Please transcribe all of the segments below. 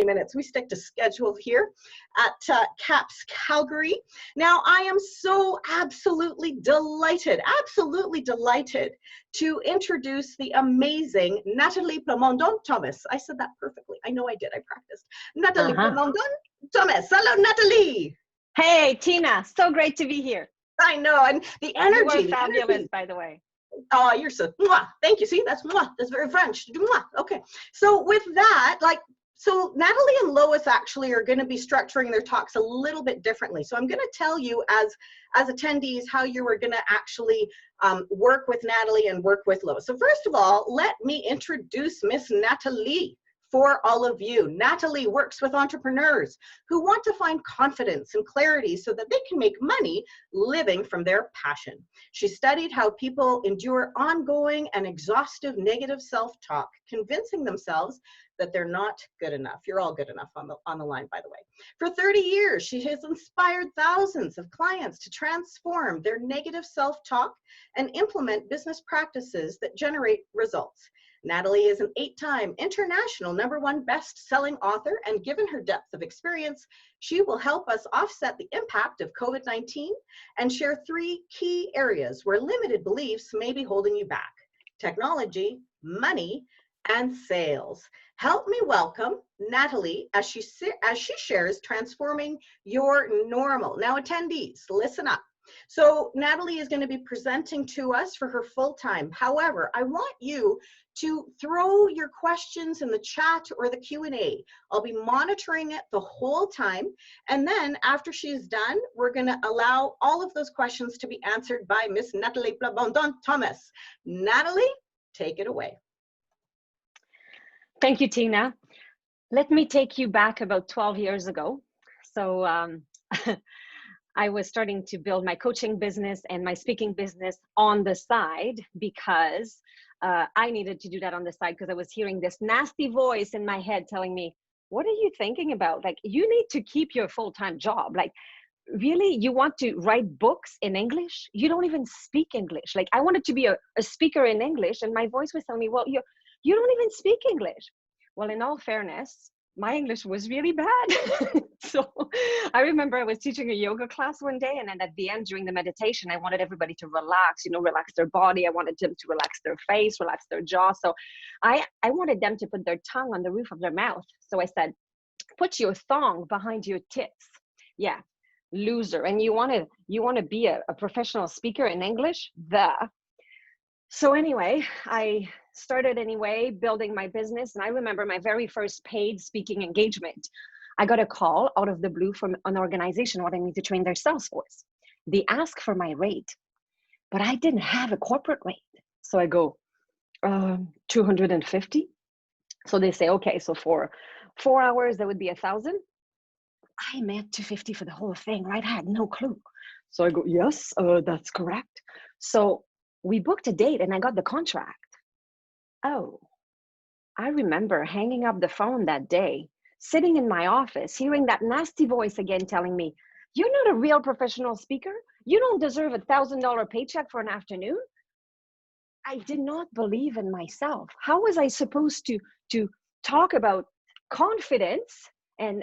minutes. We stick to schedule here at CAPS Calgary. Now, I am so absolutely delighted to introduce the amazing Natalie Plamondon-Thomas. I said that perfectly. I know I did. I practiced. Natalie Plamondon-Thomas. Hello, Natalie. Hey, Tina. So great to be here. I know. And the energy. You were fabulous, by the way. Oh, you're so, mwah. Thank you. See, that's mwah. That's very French. Mwah. Okay. So with that, so Natalie and Lois actually are going to be structuring their talks a little bit differently. So I'm going to tell you as attendees how you are going to actually work with Natalie and work with Lois. So first of all, let me introduce Miss Natalie for all of you. Natalie works with entrepreneurs who want to find confidence and clarity so that they can make money living from their passion. She studied how people endure ongoing and exhaustive negative self-talk, convincing themselves that they're not good enough. You're all good enough on the line, by the way. For 30 years, she has inspired thousands of clients to transform their negative self-talk and implement business practices that generate results. Natalie is an 8-time international #1 best-selling author, and given her depth of experience, she will help us offset the impact of COVID-19 and share 3 key areas where limited beliefs may be holding you back: technology, money, and sales. Help me welcome Natalie as she shares transforming your normal. Now, attendees, listen up. So Natalie is going to be presenting to us for her full time. However, I want you to throw your questions in the chat or the Q&A. I'll be monitoring it the whole time. And then after she's done, we're going to allow all of those questions to be answered by Miss Natalie Plamondon-Thomas. Natalie, take it away. Thank you, Tina. Let me take you back about 12 years ago. So I was starting to build my coaching business and my speaking business on the side because I needed to do that on the side because I was hearing this nasty voice in my head telling me, what are you thinking about? Like, you need to keep your full-time job. Like, really, you want to write books in English? You don't even speak English. Like, I wanted to be a speaker in English, and my voice was telling me, well, you don't even speak English. Well, in all fairness, my English was really bad. So I remember I was teaching a yoga class one day, and then at the end during the meditation, I wanted everybody to relax, relax their body. I wanted them to relax their face, relax their jaw. So I wanted them to put their tongue on the roof of their mouth. So I said, put your thong behind your tits. Yeah, loser. And you want to be a professional speaker in English? So anyway, I started building my business. And I remember my very first paid speaking engagement. I got a call out of the blue from an organization wanting me to train their sales force. They asked for my rate, but I didn't have a corporate rate. So I go, 250. So they say, okay, so for 4 hours, that would be 1,000. I meant 250 for the whole thing, right? I had no clue. So I go, yes, that's correct. So we booked a date and I got the contract. Oh, I remember hanging up the phone that day, sitting in my office, hearing that nasty voice again telling me, you're not a real professional speaker. You don't deserve a $1,000 paycheck for an afternoon. I did not believe in myself. How was I supposed to talk about confidence and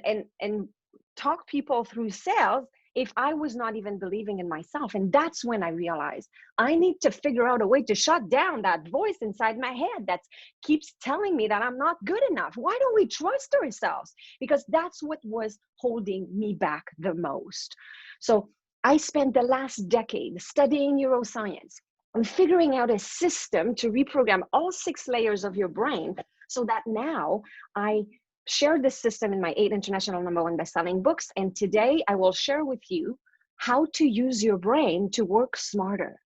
talk people through sales if I was not even believing in myself? And that's when I realized I need to figure out a way to shut down that voice inside my head that keeps telling me that I'm not good enough. Why don't we trust ourselves? Because that's what was holding me back the most. So I spent the last decade studying neuroscience and figuring out a system to reprogram all 6 layers of your brain so that now I share this system in my 8 international #1 best-selling books. And today I will share with you how to use your brain to work smarter,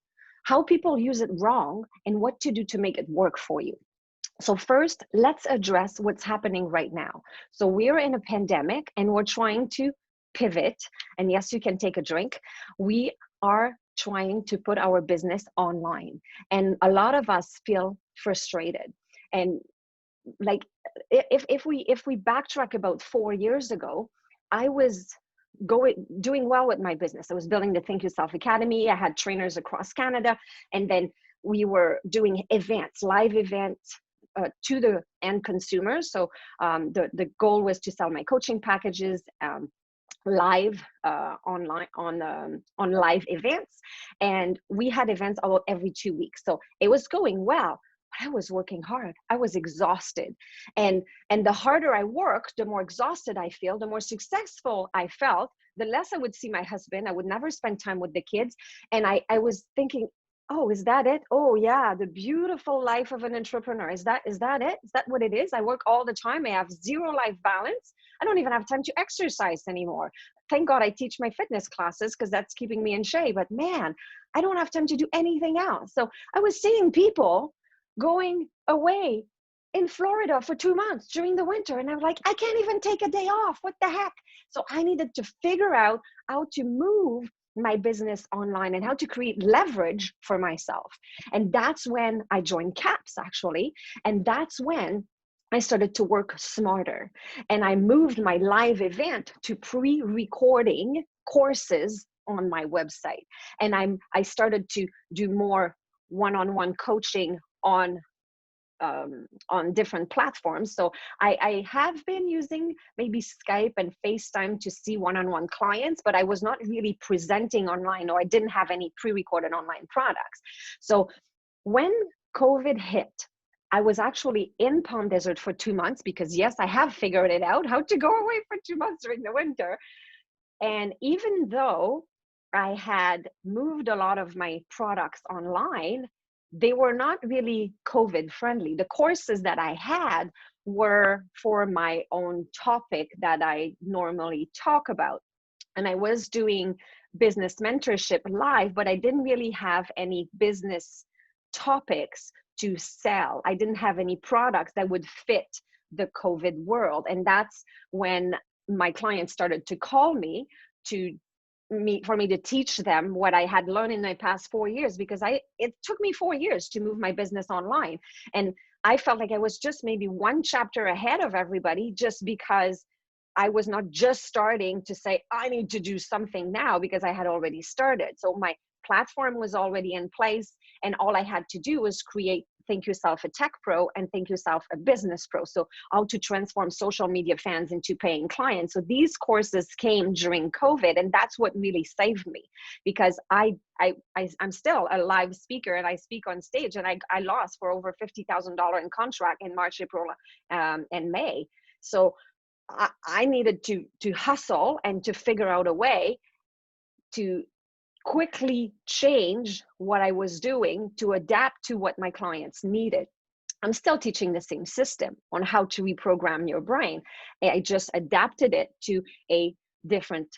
how people use it wrong, and what to do to make it work for you. So first, let's address what's happening right now. So we're in a pandemic and we're trying to pivot. And yes, you can take a drink. We are trying to put our business online. And a lot of us feel frustrated. And like, if we backtrack about 4 years ago, I was doing well with my business. I was building the Think Yourself Academy. I had trainers across Canada. And then we were doing events, live events, to the end consumers. So the goal was to sell my coaching packages live online on live events, and we had events every 2 weeks. So it was going well. I was working hard. I was exhausted, and the harder I worked, the more exhausted I feel, the more successful I felt, the less I would see my husband. I would never spend time with the kids. And I was thinking, oh, is that it? Oh yeah, the beautiful life of an entrepreneur. Is that it? Is that what it is? I work all the time. I have zero life balance. I don't even have time to exercise anymore. Thank God I teach my fitness classes because that's keeping me in shape. But man, I don't have time to do anything else. So I was seeing people going away in Florida for 2 months during the winter. And I'm like, I can't even take a day off. What the heck? So I needed to figure out how to move my business online and how to create leverage for myself. And that's when I joined CAPS, actually. And that's when I started to work smarter. And I moved my live event to pre-recording courses on my website. And I started to do more one-on-one coaching on different platforms. So I have been using maybe Skype and FaceTime to see one-on-one clients, but I was not really presenting online, or I didn't have any pre-recorded online products. So when COVID hit, I was actually in Palm Desert for 2 months because yes, I have figured it out how to go away for 2 months during the winter. And even though I had moved a lot of my products online, they were not really COVID friendly. The courses that I had were for my own topic that I normally talk about. And I was doing business mentorship live, but I didn't really have any business topics to sell. I didn't have any products that would fit the COVID world. And that's when my clients started to call me for me to teach them what I had learned in my past 4 years, because it took me 4 years to move my business online. And I felt like I was just maybe one chapter ahead of everybody, just because I was not just starting to say, I need to do something now, because I had already started. So my platform was already in place, and all I had to do was create Think Yourself a Tech Pro and Think Yourself a Business Pro. So how to transform social media fans into paying clients. So these courses came during COVID, and that's what really saved me, because I'm still a live speaker and I speak on stage, and I lost for over $50,000 in contract in March, April, and May. So I needed to hustle and to figure out a way to quickly change what I was doing to adapt to what my clients needed. I'm still teaching the same system on how to reprogram your brain. I just adapted it to a different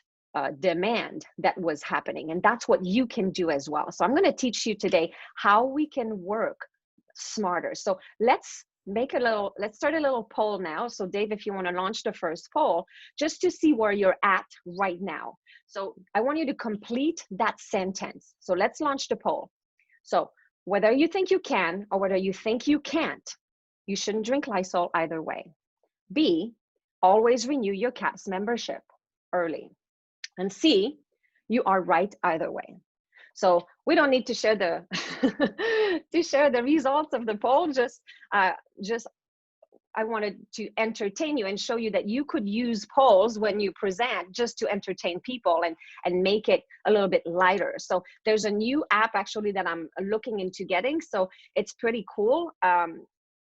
demand that was happening. And that's what you can do as well. So I'm going to teach you today how we can work smarter. So let's start a little poll now. So Dave, if you want to launch the first poll, just to see where you're at right now. So I want you to complete that sentence. So let's launch the poll. So whether you think you can or whether you think you can't, you shouldn't drink Lysol either way. B, always renew your CAPS membership early. And C, you are right either way. So we don't need to share the results of the poll. Just I wanted to entertain you and show you that you could use polls when you present, just to entertain people and make it a little bit lighter. So there's a new app actually that I'm looking into getting. So it's pretty cool.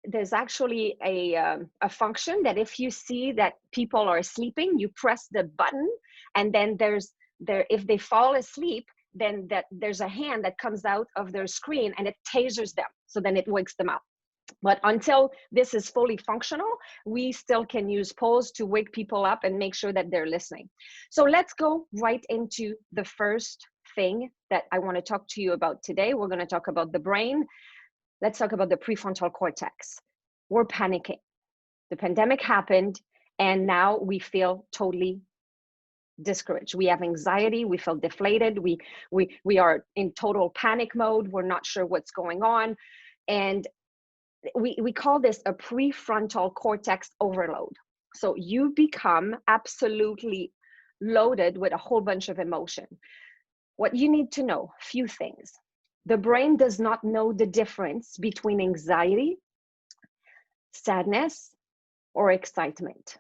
There's actually a function that if you see that people are sleeping, you press the button, and then if they fall asleep, then there's a hand that comes out of their screen and it tasers them. So then it wakes them up. But until this is fully functional, we still can use polls to wake people up and make sure that they're listening. So let's go right into the first thing that I want to talk to you about today. We're going to talk about the brain. Let's talk about the prefrontal cortex. We're panicking. The pandemic happened, and now we feel totally discouraged. We have anxiety. We feel deflated. We are in total panic mode. We're not sure what's going on. And we call this a prefrontal cortex overload. So you become absolutely loaded with a whole bunch of emotion. What you need to know, few things. The brain does not know the difference between anxiety, sadness, or excitement.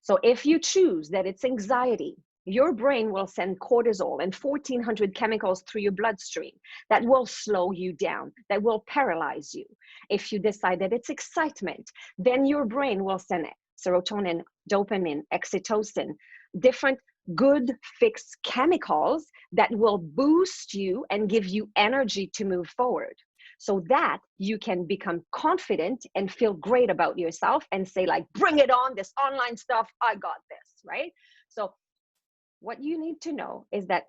So if you choose that it's anxiety, your brain will send cortisol and 1,400 chemicals through your bloodstream that will slow you down, that will paralyze you. If you decide that it's excitement, then your brain will send serotonin, dopamine, oxytocin, different good fixed chemicals that will boost you and give you energy to move forward, so that you can become confident and feel great about yourself and say, like, bring it on, this online stuff, I got this, right? So what you need to know is that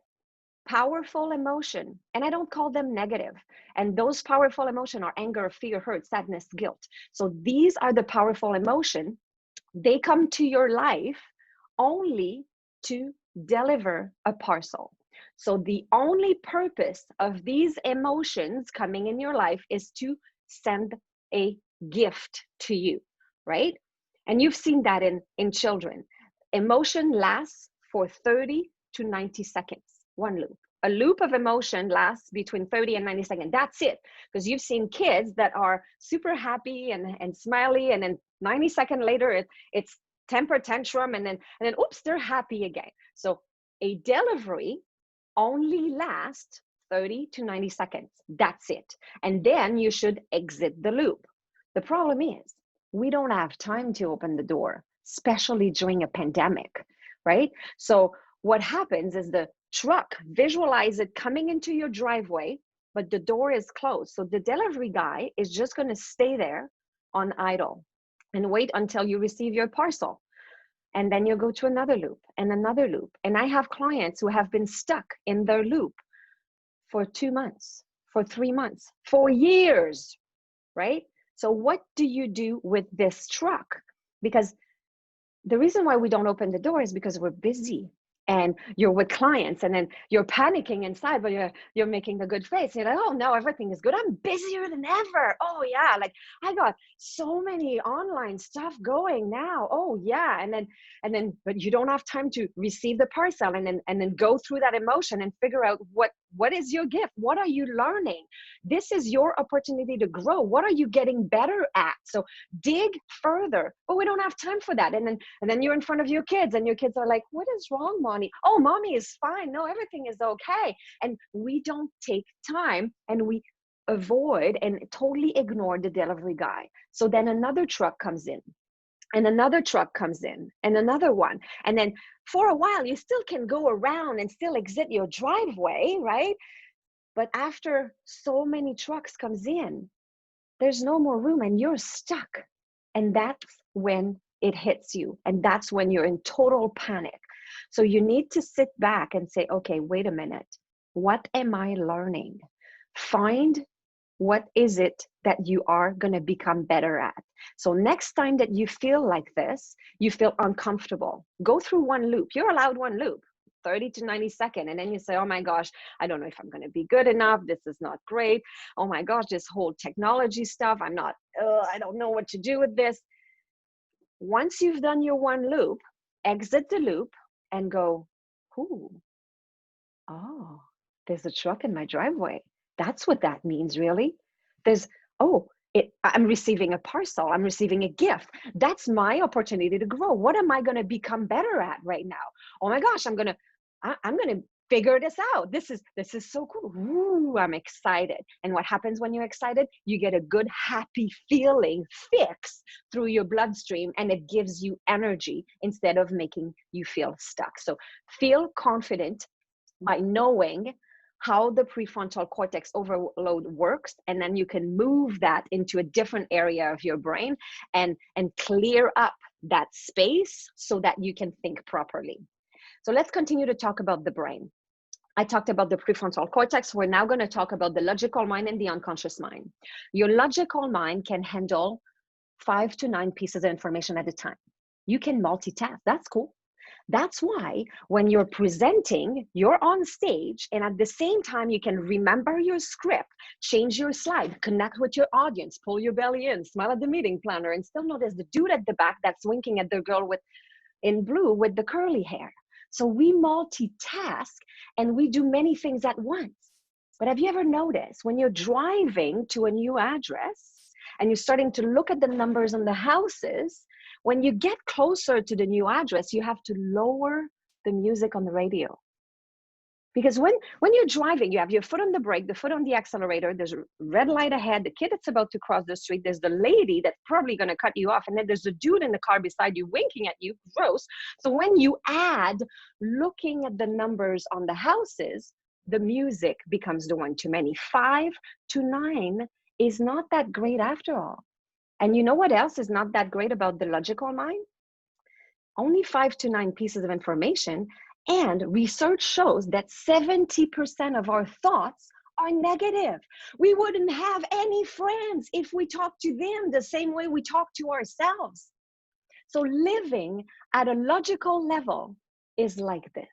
powerful emotion, and I don't call them negative, and those powerful emotion are anger, fear, hurt, sadness, guilt. So these are the powerful emotion. They come to your life only to deliver a parcel. So the only purpose of these emotions coming in your life is to send a gift to you, right? And you've seen that in children. Emotion lasts for 30 to 90 seconds, one loop. A loop of emotion lasts between 30 and 90 seconds. That's it. Because you've seen kids that are super happy and smiley, and then 90 seconds later, it's temper tantrum, and then oops, they're happy again. So a delivery only lasts 30 to 90 seconds. That's it. And then you should exit the loop. The problem is we don't have time to open the door, especially during a pandemic, right? So what happens is the truck, visualize it coming into your driveway, but the door is closed. So the delivery guy is just going to stay there on idle and wait until you receive your parcel. And then you go to another loop and another loop. And I have clients who have been stuck in their loop for 2 months, for 3 months, for years, right? So what do you do with this truck? Because the reason why we don't open the door is because we're busy and you're with clients, and then you're panicking inside, but you're making a good face. You're like, oh no, everything is good. I'm busier than ever. Oh yeah, like I got so many online stuff going now. Oh yeah, and then, but you don't have time to receive the parcel and then go through that emotion and figure out what is your gift? What are you learning? This is your opportunity to grow. What are you getting better at? So dig further. But we don't have time for that. And then you're in front of your kids, and your kids are like, what is wrong, Mommy? Oh, Mommy is fine. No, everything is okay. And we don't take time, and we avoid and totally ignore the delivery guy. So then another truck comes in, and another truck comes in, and another one. And then for a while, you still can go around and still exit your driveway, right? But after so many trucks comes in, there's no more room and you're stuck. And that's when it hits you. And that's when you're in total panic. So you need to sit back and say, okay, wait a minute. What am I learning? Find what is it that you are going to become better at. So next time that you feel like this, you feel uncomfortable, go through one loop. You're allowed one loop, 30 to 90 seconds. And then you say, oh my gosh, I don't know if I'm going to be good enough. This is not great. Oh my gosh, this whole technology stuff, I don't know what to do with this. Once you've done your one loop, exit the loop and go, ooh, oh, there's a truck in my driveway. That's what that means, really. I'm receiving a parcel. I'm receiving a gift. That's my opportunity to grow. What am I going to become better at right now? Oh my gosh, I'm going to figure this out. This is so cool. Ooh, I'm excited. And what happens when you're excited? You get a good, happy feeling fix through your bloodstream, and it gives you energy instead of making you feel stuck. So feel confident by knowing how the prefrontal cortex overload works, and then you can move that into a different area of your brain and clear up that space so that you can think properly. So let's continue to talk about the brain. I talked about the prefrontal cortex. We're now going to talk about the logical mind and the unconscious mind. Your logical mind can handle 5 to 9 pieces of information at a time. You can multitask. That's cool. That's why when you're presenting, you're on stage, and at the same time, you can remember your script, change your slide, connect with your audience, pull your belly in, smile at the meeting planner, and still notice the dude at the back that's winking at the girl in blue with the curly hair. So we multitask and we do many things at once. But have you ever noticed when you're driving to a new address and you're starting to look at the numbers on the houses, when you get closer to the new address, you have to lower the music on the radio. Because when you're driving, you have your foot on the brake, the foot on the accelerator, there's a red light ahead, the kid that's about to cross the street, there's the lady that's probably going to cut you off, and then there's the dude in the car beside you winking at you, gross. So when you add looking at the numbers on the houses, the music becomes the one too many. 5 to 9 is not that great after all. And you know what else is not that great about the logical mind? Only 5 to 9 pieces of information. And research shows that 70% of our thoughts are negative. We wouldn't have any friends if we talked to them the same way we talk to ourselves. So living at a logical level is like this.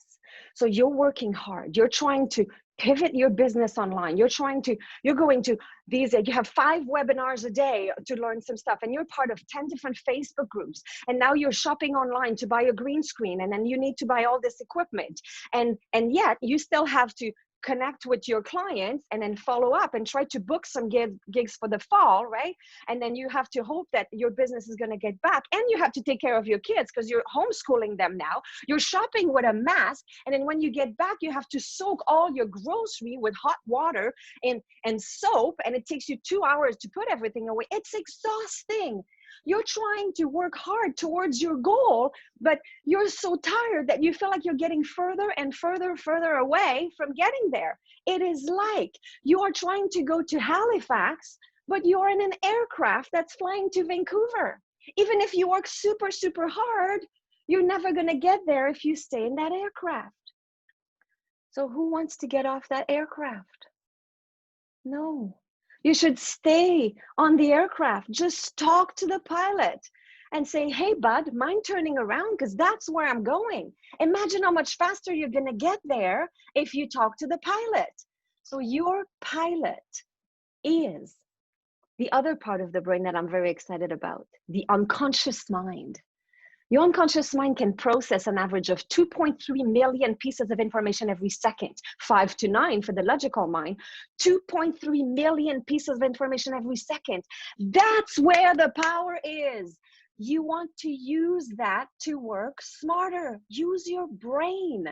So you're working hard. You're trying to pivot your business online. You're going to these, you have 5 webinars a day to learn some stuff, and you're part of 10 different Facebook groups. And now you're shopping online to buy a green screen, and then you need to buy all this equipment. And yet you still have to connect with your clients and then follow up and try to book some gigs for the fall, right? And then you have to hope that your business is going to get back, and you have to take care of your kids because you're homeschooling them now. You're shopping with a mask, and then when you get back, you have to soak all your grocery with hot water and soap, and it takes you 2 hours to put everything away. It's exhausting. You're trying to work hard towards your goal, but you're so tired that you feel like you're getting further and further away from getting there. It is like you are trying to go to Halifax, but you're in an aircraft that's flying to Vancouver. Even if you work super, super hard, you're never going to get there if you stay in that aircraft. So who wants to get off that aircraft? No. You should stay on the aircraft. Just talk to the pilot and say, hey, bud, mind turning around because that's where I'm going. Imagine how much faster you're going to get there if you talk to the pilot. So your pilot is the other part of the brain that I'm very excited about, the unconscious mind. Your unconscious mind can process an average of 2.3 million pieces of information every second. 5 to 9 for the logical mind, 2.3 million pieces of information every second. That's where the power is. You want to use that to work smarter. Use your brain.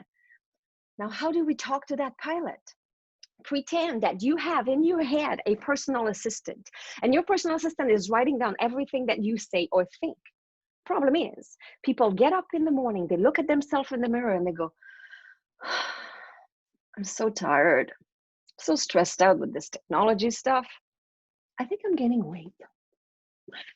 Now, how do we talk to that pilot? Pretend that you have in your head a personal assistant, and your personal assistant is writing down everything that you say or think. Problem is, people get up in the morning, they look at themselves in the mirror and they go, I'm so tired, so stressed out with this technology stuff. I think I'm gaining weight.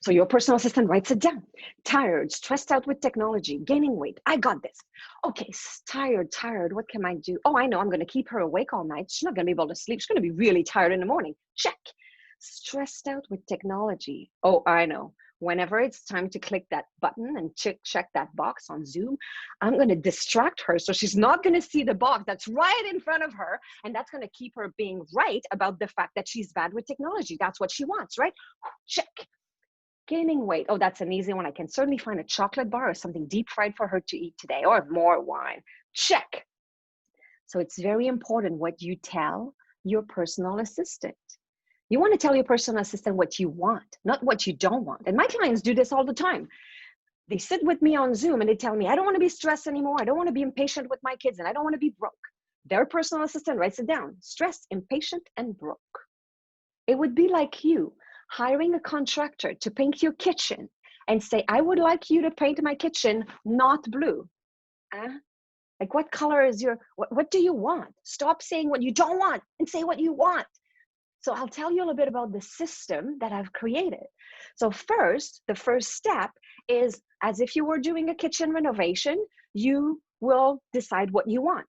So your personal assistant writes it down. Tired, stressed out with technology, gaining weight. I got this. Okay, tired. What can I do? Oh, I know, I'm going to keep her awake all night. She's not going to be able to sleep. She's going to be really tired in the morning. Check. Stressed out with technology. Oh, I know. Whenever it's time to click that button and check that box on Zoom, I'm going to distract her so she's not going to see the box that's right in front of her. And that's going to keep her being right about the fact that she's bad with technology. That's what she wants, right? Check. Gaining weight. Oh, that's an easy one. I can certainly find a chocolate bar or something deep fried for her to eat today, or more wine. Check. So it's very important what you tell your personal assistant. You want to tell your personal assistant what you want, not what you don't want. And my clients do this all the time. They sit with me on Zoom and they tell me, I don't want to be stressed anymore. I don't want to be impatient with my kids, and I don't want to be broke. Their personal assistant writes it down. Stressed, impatient, and broke. It would be like you hiring a contractor to paint your kitchen and say, I would like you to paint my kitchen not blue. Like, what color is what do you want? Stop saying what you don't want and say what you want. So I'll tell you a little bit about the system that I've created. So first, the first step is, as if you were doing a kitchen renovation, you will decide what you want.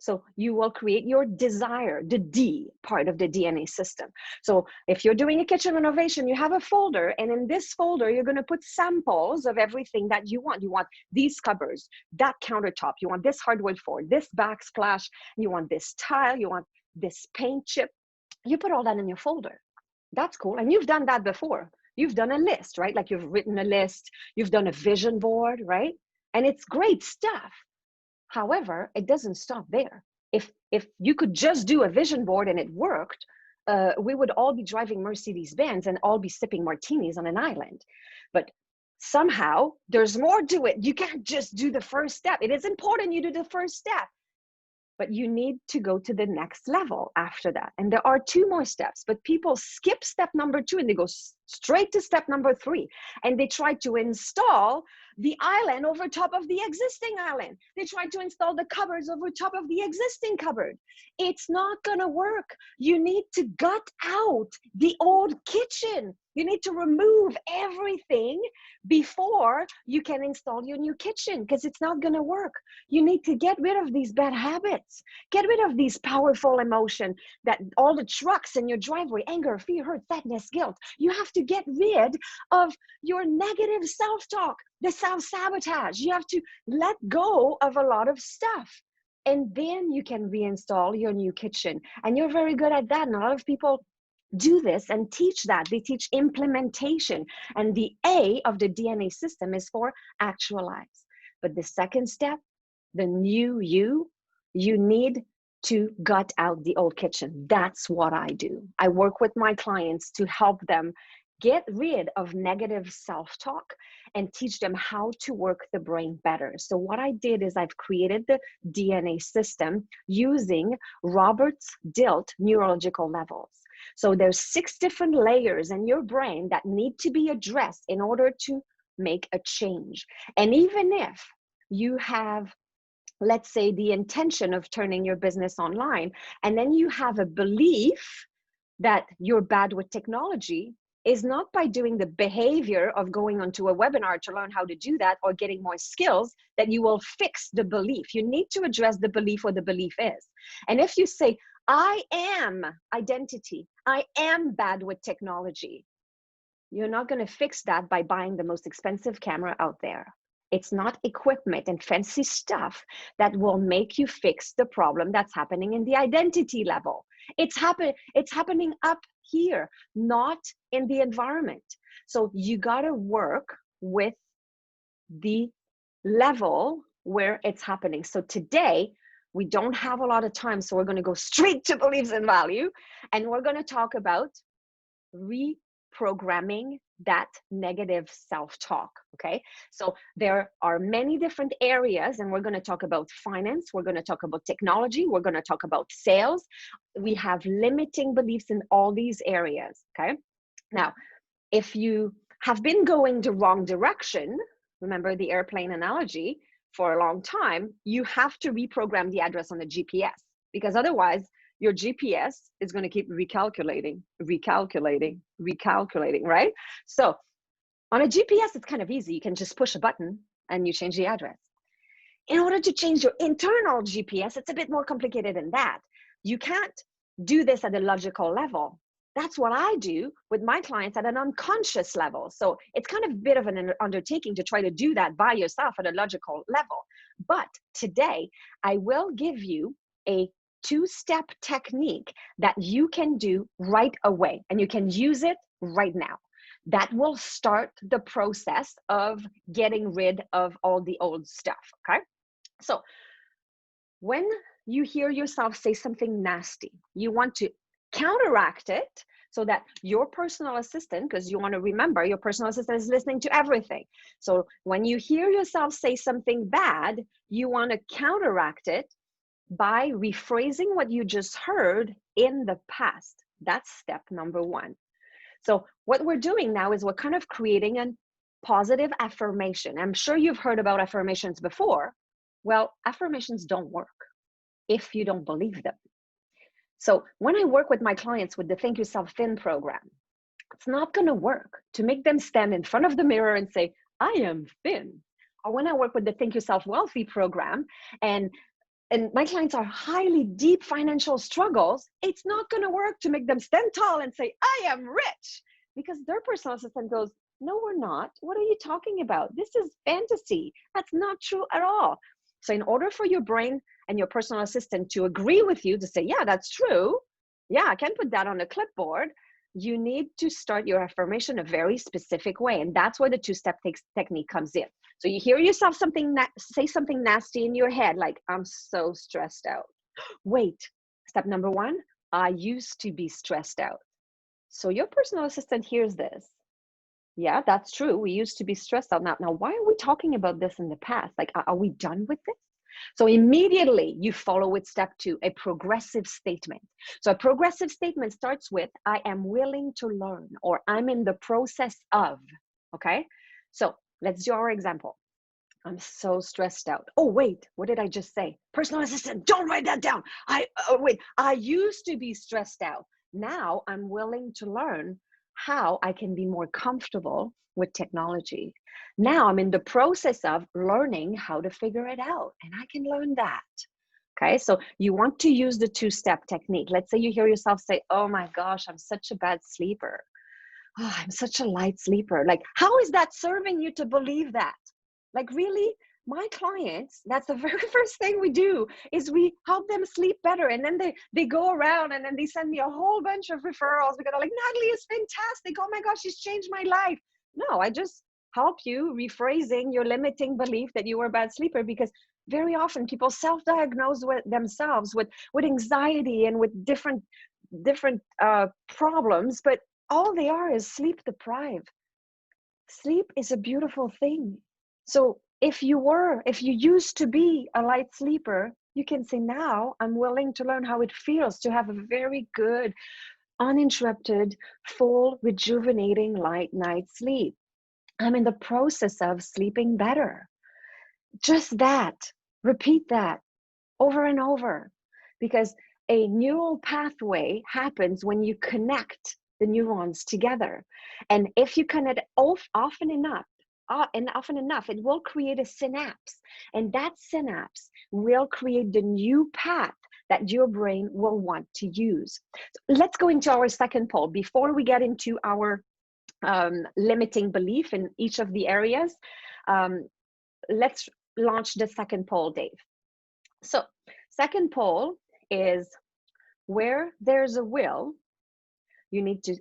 So you will create your desire, the D part of the DNA system. So if you're doing a kitchen renovation, you have a folder, and in this folder, you're going to put samples of everything that you want. You want these cupboards, that countertop, you want this hardwood floor, this backsplash, you want this tile, you want this paint chip. You put all that in your folder. That's cool. And you've done that before. You've done a list, right? Like, you've written a list, you've done a vision board, right? And it's great stuff. However, it doesn't stop there. If you could just do a vision board and it worked, we would all be driving Mercedes-Benz and all be sipping martinis on an island. But somehow there's more to it. You can't just do the first step. It is important you do the first step, but you need to go to the next level after that. And there are 2 more steps, but people skip step number 2 and they go straight to step number 3. And they try to install the island over top of the existing island. They try to install the cupboards over top of the existing cupboard. It's not gonna work. You need to gut out the old kitchen. You need to remove everything before you can install your new kitchen, because it's not gonna work. You need to get rid of these bad habits. Get rid of these powerful emotions, that all the trucks in your driveway, anger, fear, hurt, sadness, guilt. You have to get rid of your negative self-talk, the self-sabotage. You have to let go of a lot of stuff. And then you can reinstall your new kitchen. And you're very good at that. And a lot of people do this and teach that. They teach implementation. And the A of the DNA system is for actualize. But the second step, the new you need to gut out the old kitchen. That's what I do. I work with my clients to help them get rid of negative self-talk and teach them how to work the brain better. So what I did is I've created the DNA system using Robert's Dilt neurological levels. So there's 6 different layers in your brain that need to be addressed in order to make a change. And even if you have, let's say, the intention of turning your business online, and then you have a belief that you're bad with technology, is not by doing the behavior of going onto a webinar to learn how to do that or getting more skills that you will fix the belief. You need to address the belief, what the belief is. And if you say, I am identity, I am bad with technology, you're not going to fix that by buying the most expensive camera out there. It's not equipment and fancy stuff that will make you fix the problem that's happening in the identity level. It's happening up here, not in the environment. So you got to work with the level where it's happening. So today, we don't have a lot of time, so we're going to go straight to beliefs and value, and we're going to talk about reprogramming that negative self-talk, okay? So there are many different areas, and we're going to talk about finance, we're going to talk about technology, we're going to talk about sales. We have limiting beliefs in all these areas, okay? Now, if you have been going the wrong direction, remember the airplane analogy, for a long time, you have to reprogram the address on the GPS, because otherwise your GPS is going to keep recalculating, right? So on a GPS, it's kind of easy. You can just push a button and you change the address. In order to change your internal GPS, it's a bit more complicated than that. You can't do this at a logical level. That's what I do with my clients at an unconscious level. So it's kind of a bit of an undertaking to try to do that by yourself at a logical level. But today, I will give you a 2-step technique that you can do right away, and you can use it right now. That will start the process of getting rid of all the old stuff, okay? So when you hear yourself say something nasty, you want to counteract it so that your personal assistant, because you want to remember your personal assistant is listening to everything. So when you hear yourself say something bad, you want to counteract it by rephrasing what you just heard in the past. That's step number 1. So what we're doing now is we're kind of creating a positive affirmation. I'm sure you've heard about affirmations before. Well, affirmations don't work if you don't believe them. So when I work with my clients with the Think Yourself Thin program, it's not going to work to make them stand in front of the mirror and say, I am thin. Or when I work with the Think Yourself Wealthy program, and my clients are highly deep financial struggles, it's not going to work to make them stand tall and say, I am rich, because their personal assistant goes, no, we're not. What are you talking about? This is fantasy. That's not true at all. So in order for your brain and your personal assistant to agree with you, to say, yeah, that's true. Yeah, I can put that on a clipboard. You need to start your affirmation a very specific way. And that's where the 2-step technique comes in. So you hear yourself say something nasty in your head, like, I'm so stressed out. Wait, step number 1, I used to be stressed out. So your personal assistant hears this. Yeah, that's true. We used to be stressed out. Now, why are we talking about this in the past? Like, are we done with this? So immediately you follow with step 2, a progressive statement. So a progressive statement starts with, I am willing to learn, or I'm in the process of, okay? So let's do our example. I'm so stressed out. Oh, wait, what did I just say? Personal assistant, don't write that down. I used to be stressed out. Now I'm willing to learn how I can be more comfortable with technology. Now I'm in the process of learning how to figure it out, and I can learn that. Okay, so you want to use the 2-step technique. Let's say you hear yourself say, oh my gosh, I'm such a bad sleeper. Oh, I'm such a light sleeper. Like, how is that serving you to believe that? Like, really, my clients, that's the very first thing we do, is we help them sleep better. And then they go around and then they send me a whole bunch of referrals because they're like, Natalie is fantastic. Oh my gosh, she's changed my life. No, I just help you rephrasing your limiting belief that you were a bad sleeper, because very often people self-diagnose with themselves with anxiety and with different problems, but all they are is sleep deprived. Sleep is a beautiful thing. So if you used to be a light sleeper, you can say, now I'm willing to learn how it feels to have a very good, uninterrupted, full, rejuvenating light night sleep. I'm in the process of sleeping better. Just that. Repeat that over and over, because a neural pathway happens when you connect the neurons together. And if you connect often enough, it will create a synapse. And that synapse will create the new path that your brain will want to use. So let's go into our second poll. Before we get into our limiting belief in each of the areas, let's launch the second poll, Dave. So second poll is, where there's a will, you need to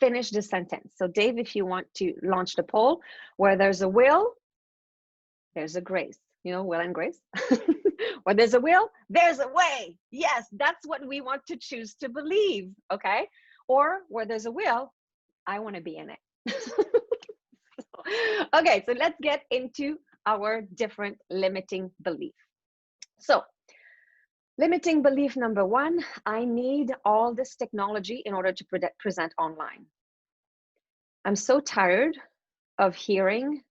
finish the sentence. So Dave, if you want to launch the poll, where there's a will, there's a grace. You know, will and grace. Where there's a will, there's a way. Yes, that's what we want to choose to believe, okay? Or where there's a will, I want to be in it. Okay, so let's get into our different limiting beliefs. So limiting belief number 1, I need all this technology in order to present online. I'm so tired of hearing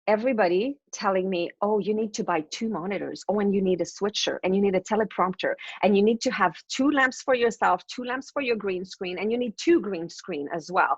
everybody telling me, oh, you need to buy 2 monitors, oh, and you need a switcher, and you need a teleprompter, and you need to have 2 lamps for yourself, 2 lamps for your green screen, and you need 2 green screen as well.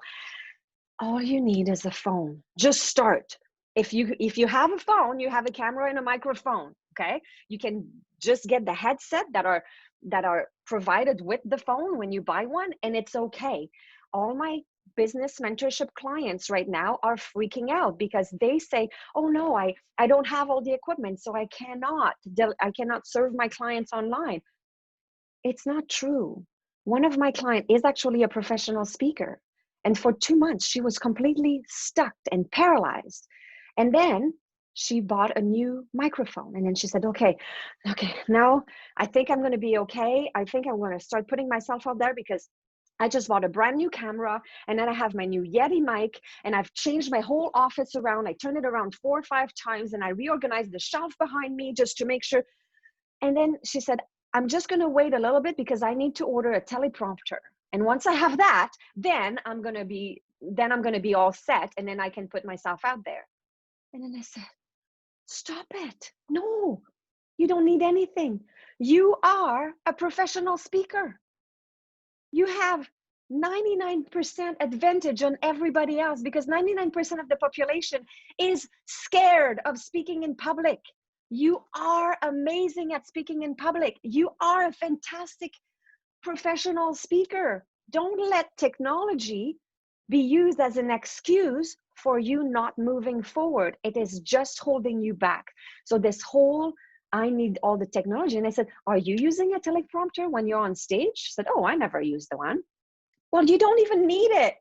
All you need is a phone. Just start. If you have a phone, you have a camera and a microphone, okay? You can just get the headset that are provided with the phone when you buy one, and it's okay. All my business mentorship clients right now are freaking out because they say, oh no, I don't have all the equipment, so I cannot serve my clients online. It's not true. One of my clients is actually a professional speaker. And for 2 months, she was completely stuck and paralyzed. And then she bought a new microphone. And then she said, okay, now I think I'm going to be okay. I think I'm going to start putting myself out there because I just bought a brand new camera, and then I have my new Yeti mic, and I've changed my whole office around. I turned it around 4 or 5 times, and I reorganized the shelf behind me just to make sure. And then she said, I'm just going to wait a little bit because I need to order a teleprompter. And once I have that, then I'm going to be all set, and then I can put myself out there. And then I said, stop it. No, you don't need anything. You are a professional speaker. You have 99% advantage on everybody else because 99% of the population is scared of speaking in public. You are amazing at speaking in public. You are a fantastic professional speaker. Don't let technology be used as an excuse for you not moving forward. It is just holding you back. So this whole, I need all the technology. And I said, are you using a teleprompter when you're on stage? She said, oh, I never used the one. Well, you don't even need it.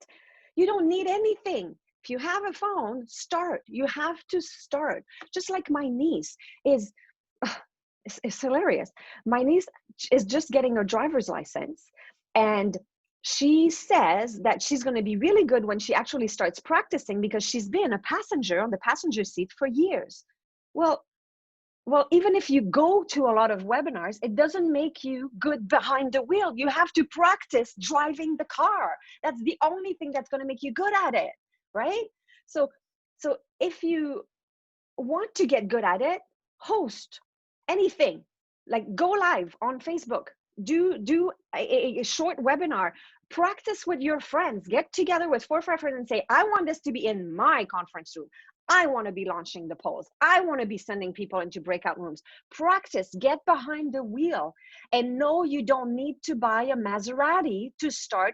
You don't need anything. If you have a phone, start. You have to start. Just like my niece is, it's hilarious. My niece is just getting her driver's license. And she says that she's going to be really good when she actually starts practicing, because she's been a passenger on the passenger seat for years. Well, even if you go to a lot of webinars, it doesn't make you good behind the wheel. You have to practice driving the car. That's the only thing that's going to make you good at it, right? So if you want to get good at it, host anything, like go live on Facebook, do a short webinar, practice with your friends, get together with 4 or 5 friends and say, I want this to be in my conference room. I want to be launching the polls. I want to be sending people into breakout rooms. Practice, get behind the wheel, and know you don't need to buy a Maserati to start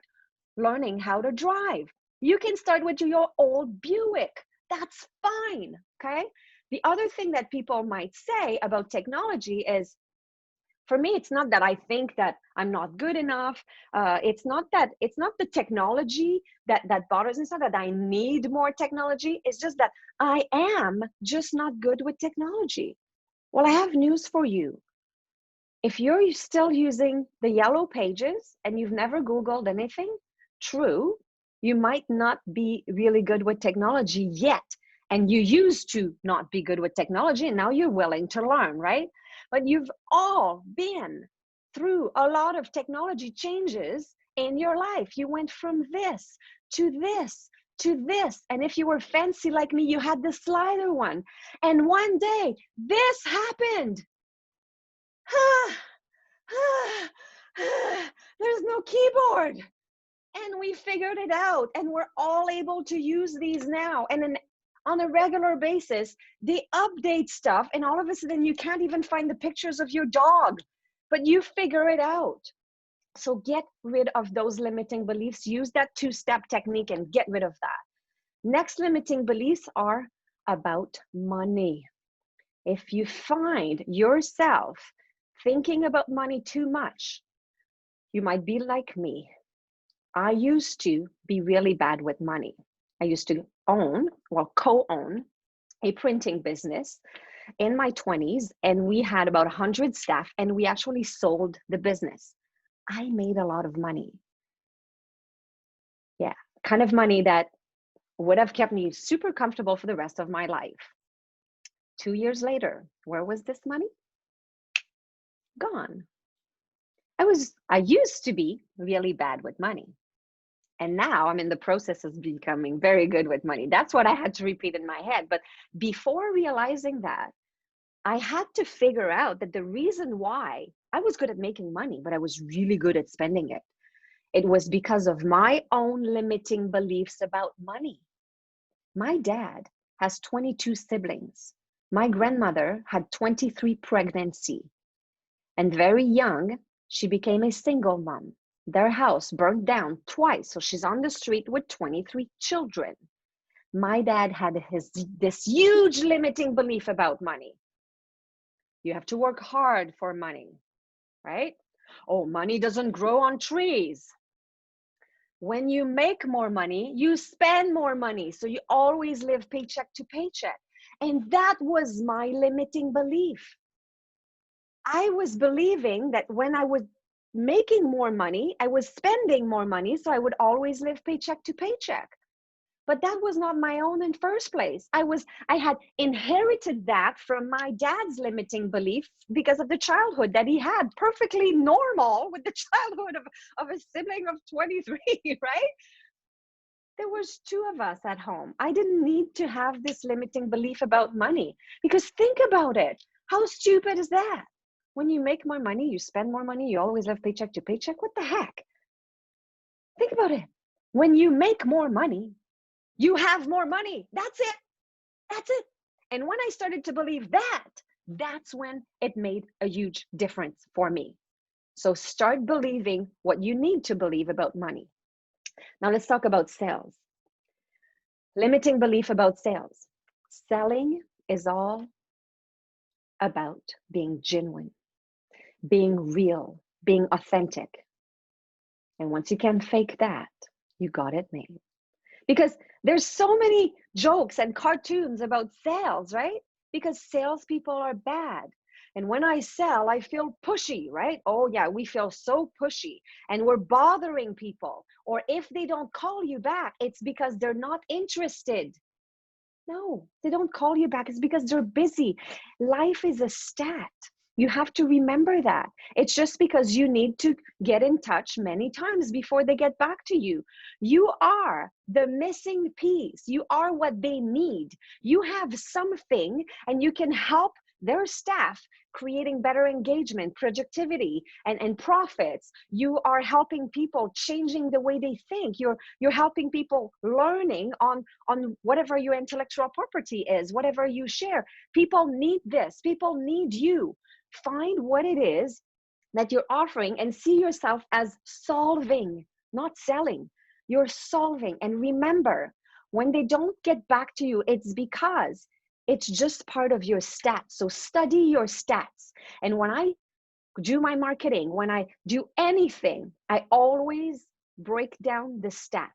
learning how to drive. You can start with your old Buick. That's fine, okay? The other thing that people might say about technology is, for me, it's not that I think that I'm not good enough. It's not the technology that bothers me. It's not that I need more technology. It's just that I am just not good with technology. Well, I have news for you. If you're still using the yellow pages and you've never Googled anything, true, you might not be really good with technology yet. And you used to not be good with technology, and now you're willing to learn, right? But you've all been through a lot of technology changes in your life. You went from this to this to this. And if you were fancy like me, you had the slider one. And one day, this happened. There's no keyboard. And we figured it out. And we're all able to use these now. And then on a regular basis, they update stuff, and all of a sudden you can't even find the pictures of your dog, but you figure it out. So get rid of those limiting beliefs. Use that 2-step technique and get rid of that. Next limiting beliefs are about money. If you find yourself thinking about money too much, you might be like me. I used to be really bad with money. I used to co-own a printing business in my 20s, and we had about 100 staff, and we actually sold the business. I made a lot of money. Yeah, kind of money that would have kept me super comfortable for the rest of my life. 2 years later, where was this money? Gone. I used to be really bad with money. And now I'm in the process of becoming very good with money. That's what I had to repeat in my head. But before realizing that, I had to figure out that the reason why I was good at making money, but I was really good at spending it, it was because of my own limiting beliefs about money. My dad has 22 siblings. My grandmother had 23 pregnancies. And very young, she became a single mom. Their house burned down twice, so she's on the street with 23 children. My dad had this huge limiting belief about money. You have to work hard for money, right? Oh, money doesn't grow on trees. When you make more money, you spend more money, so you always live paycheck to paycheck. And that was my limiting belief. I was believing that when I was making more money, I was spending more money, so I would always live paycheck to paycheck. But that was not my own in first place. I had inherited that from my dad's limiting belief because of the childhood that he had, perfectly normal with the childhood of a sibling of 23, right? There was 2 of us at home. I didn't need to have this limiting belief about money, because think about it. How stupid is that? When you make more money, you spend more money, you always live paycheck to paycheck. What the heck? Think about it. When you make more money, you have more money. That's it. That's it. And when I started to believe that, that's when it made a huge difference for me. So start believing what you need to believe about money. Now let's talk about sales. Limiting belief about sales. Selling is all about being genuine, being real, being authentic. And once you can fake that, you got it made. Because there's so many jokes and cartoons about sales, right? Because salespeople are bad. And when I sell, I feel pushy, right? Oh yeah, we feel so pushy and we're bothering people. Or if they don't call you back, it's because they're not interested. No, they don't call you back. It's because they're busy. Life is a stat. You have to remember that. It's just because you need to get in touch many times before they get back to you. You are the missing piece. You are what they need. You have something and you can help their staff creating better engagement, productivity, and profits. You are helping people changing the way they think. You're helping people learning on whatever your intellectual property is, whatever you share. People need this. People need you. Find what it is that you're offering and see yourself as solving, not selling. You're solving. And remember, when they don't get back to you, it's because it's just part of your stats. So study your stats. And when I do my marketing, when I do anything, I always break down the stats.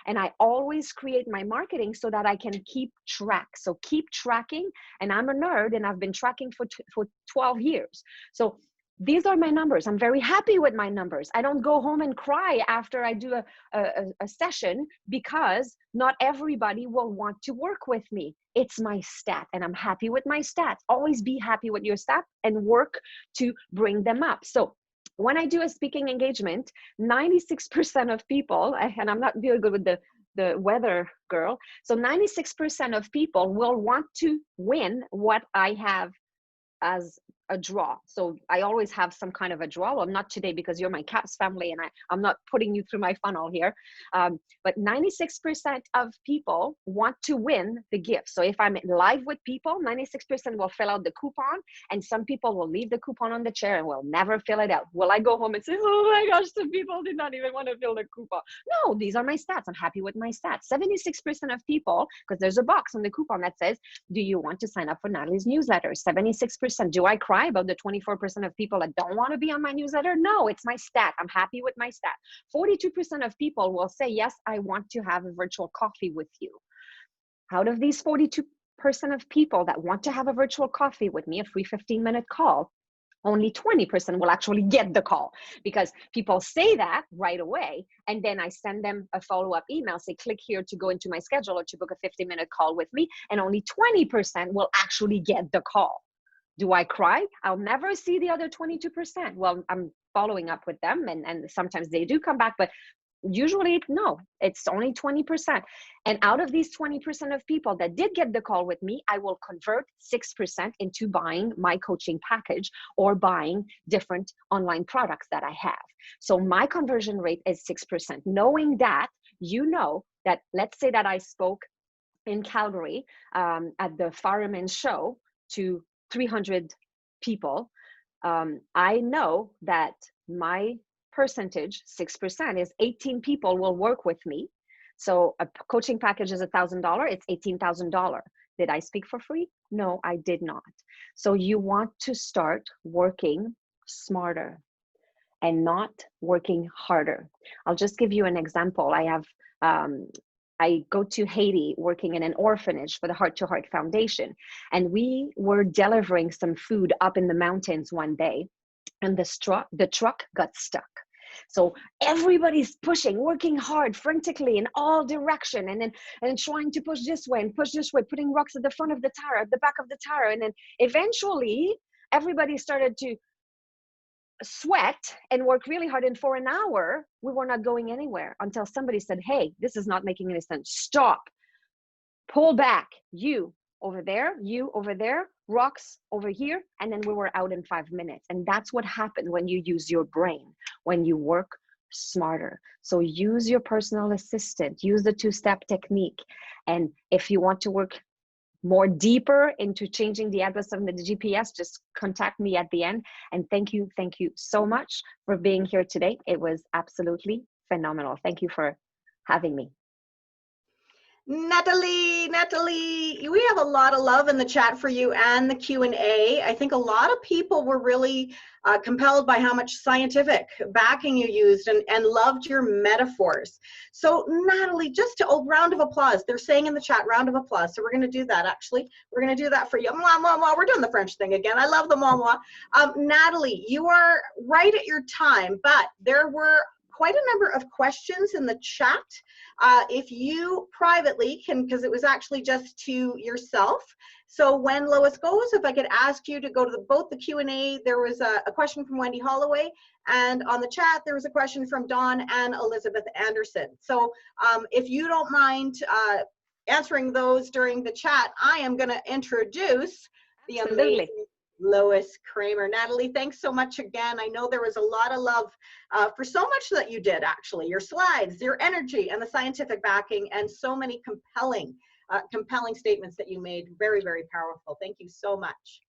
And I always create my marketing so that I can keep track. So keep tracking. And I'm a nerd and I've been tracking for 12 years. So these are my numbers. I'm very happy with my numbers. I don't go home and cry after I do a session because not everybody will want to work with me. It's my stat and I'm happy with my stats. Always be happy with your stat and work to bring them up. So when I do a speaking engagement, 96% of people, and I'm not very good with the weather girl, so 96% of people will want to win what I have as a draw. So I always have some kind of a draw. Well, not today because you're my CAPS family and I'm not putting you through my funnel here. But 96% of people want to win the gift. So if I'm live with people, 96% will fill out the coupon and some people will leave the coupon on the chair and will never fill it out. Will I go home and say, oh my gosh, some people did not even want to fill the coupon? No, these are my stats. I'm happy with my stats. 76% of people, because there's a box on the coupon that says, do you want to sign up for Natalie's newsletter? 76%. Do I cry about the 24% of people that don't want to be on my newsletter? No, it's my stat. I'm happy with my stat. 42% of people will say, yes, I want to have a virtual coffee with you. Out of these 42% of people that want to have a virtual coffee with me, a free 15-minute call, only 20% will actually get the call because people say that right away. And then I send them a follow-up email, say, click here to go into my schedule or to book a 15-minute call with me. And only 20% will actually get the call. Do I cry? I'll never see the other 22%. Well, I'm following up with them and sometimes they do come back, but usually no, it's only 20%. And out of these 20% of people that did get the call with me, I will convert 6% into buying my coaching package or buying different online products that I have. So my conversion rate is 6%. Knowing that, you know that, let's say that I spoke in Calgary at the Fireman show to 300 people, I know that my percentage, 6%, is 18 people will work with me. So a coaching package is $1,000, it's $18,000. Did I speak for free? No, I did not. So you want to start working smarter and not working harder. I'll just give you an example. I go to Haiti working in an orphanage for the Heart to Heart Foundation. And we were delivering some food up in the mountains one day and the truck got stuck. So everybody's pushing, working hard, frantically in all direction and trying to push this way and push this way, putting rocks at the front of the tire, at the back of the tire. And then eventually everybody started to sweat and work really hard, and for an hour we were not going anywhere until somebody said, hey, this is not making any sense, stop, pull back, you over there, rocks over here. And then we were out in 5 minutes. And that's what happened when you use your brain, when you work smarter. So use your personal assistant, use the 2-step technique. And if you want to work more deeper into changing the address of the GPS, just contact me at the end. And thank you so much for being here today. It was absolutely phenomenal. Thank you for having me. Natalie, we have a lot of love in the chat for you and the Q&A. I think a lot of people were really compelled by how much scientific backing you used and loved your metaphors. So Natalie, just a round of applause. They're saying in the chat, round of applause. So we're going to do that, actually. We're going to do that for you. Mwah, mwah, mwah. We're doing the French thing again. I love the mwah, mwah. Natalie, you are right at your time, but there were quite a number of questions in the chat. If you privately can, because it was actually just to yourself. So when Lois goes, if I could ask you to go to both the Q&A, there was a question from Wendy Holloway, and on the chat, there was a question from Dawn and Elizabeth Anderson. So if you don't mind answering those during the chat, I am going to introduce the amazing Lois Cramer. Natalie, thanks so much again. I know there was a lot of love for so much that you did, actually. Your slides, your energy, and the scientific backing, and so many compelling statements that you made. Very, very powerful. Thank you so much.